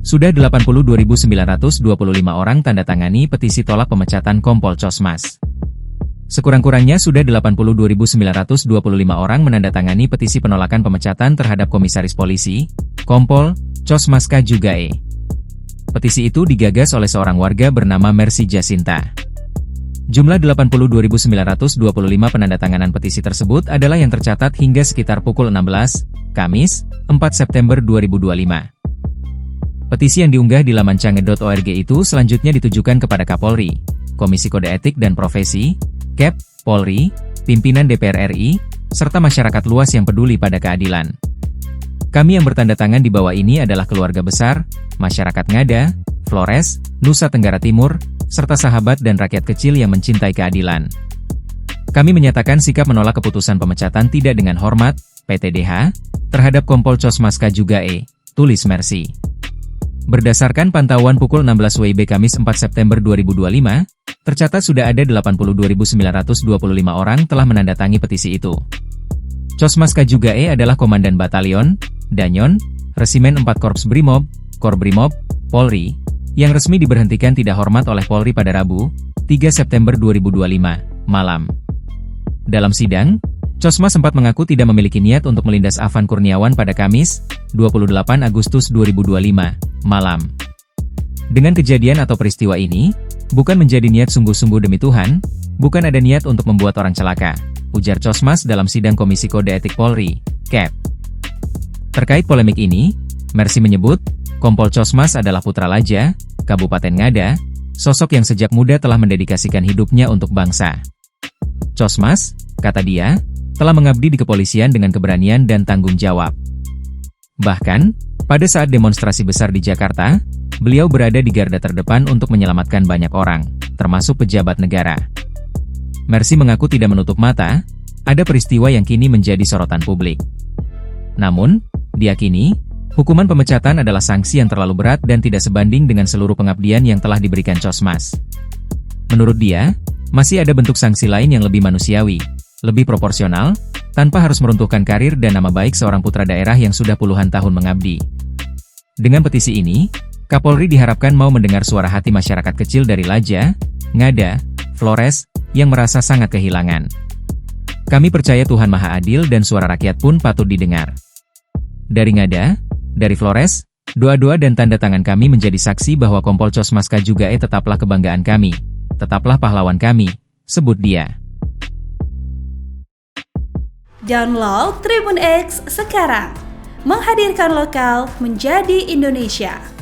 Sudah 82.925 orang tanda tangani petisi tolak pemecatan Kompol Cosmas. Sekurang-kurangnya sudah 82.925 orang menandatangani petisi penolakan pemecatan terhadap Komisaris Polisi, Kompol Cosmas K. Jugae. Petisi itu digagas oleh seorang warga bernama Mercy Jacinta. Jumlah 82.925 penandatanganan petisi tersebut adalah yang tercatat hingga sekitar pukul 16, Kamis, 4 September 2025. Petisi yang diunggah di laman cange.org itu selanjutnya ditujukan kepada Kapolri, Komisi Kode Etik dan Profesi, KEP, Polri, pimpinan DPR RI, serta masyarakat luas yang peduli pada keadilan. Kami yang bertanda tangan di bawah ini adalah keluarga besar, masyarakat Ngada, Flores, Nusa Tenggara Timur, serta sahabat dan rakyat kecil yang mencintai keadilan. Kami menyatakan sikap menolak keputusan pemecatan tidak dengan hormat, PTDH, terhadap Kompol Cosmas K. Jugae, tulis Mercy. Berdasarkan pantauan pukul 16 WIB Kamis 4 September 2025, tercatat sudah ada 82.925 orang telah menandatangi petisi itu. Cosmas K. Jugae adalah Komandan Batalion, Danyon, Resimen 4 Korps Brimob, Korbrimob, Polri, yang resmi diberhentikan tidak hormat oleh Polri pada Rabu, 3 September 2025, malam. Dalam sidang, Cosmas sempat mengaku tidak memiliki niat untuk melindas Afan Kurniawan pada Kamis, 28 Agustus 2025, malam. Dengan kejadian atau peristiwa ini, bukan menjadi niat sungguh-sungguh demi Tuhan, bukan ada niat untuk membuat orang celaka, ujar Cosmas dalam sidang Komisi Kode Etik Polri, KEP. Terkait polemik ini, Mercy menyebut, Kompol Cosmas adalah putra Laja, Kabupaten Ngada, sosok yang sejak muda telah mendedikasikan hidupnya untuk bangsa. Cosmas, kata dia, telah mengabdi di kepolisian dengan keberanian dan tanggung jawab. Bahkan, pada saat demonstrasi besar di Jakarta, beliau berada di garda terdepan untuk menyelamatkan banyak orang, termasuk pejabat negara. Mercy mengaku tidak menutup mata, ada peristiwa yang kini menjadi sorotan publik. Namun, diyakini, hukuman pemecatan adalah sanksi yang terlalu berat dan tidak sebanding dengan seluruh pengabdian yang telah diberikan Cosmas. Menurut dia, masih ada bentuk sanksi lain yang lebih manusiawi, lebih proporsional, tanpa harus meruntuhkan karir dan nama baik seorang putra daerah yang sudah puluhan tahun mengabdi. Dengan petisi ini, Kapolri diharapkan mau mendengar suara hati masyarakat kecil dari Laja, Ngada, Flores, yang merasa sangat kehilangan. Kami percaya Tuhan Maha Adil dan suara rakyat pun patut didengar. Dari Ngada, dari Flores, doa-doa dan tanda tangan kami menjadi saksi bahwa Kompol Cosmas K. Jugae tetaplah kebanggaan kami, tetaplah pahlawan kami, sebut dia. Download Tribun X sekarang, menghadirkan lokal menjadi Indonesia.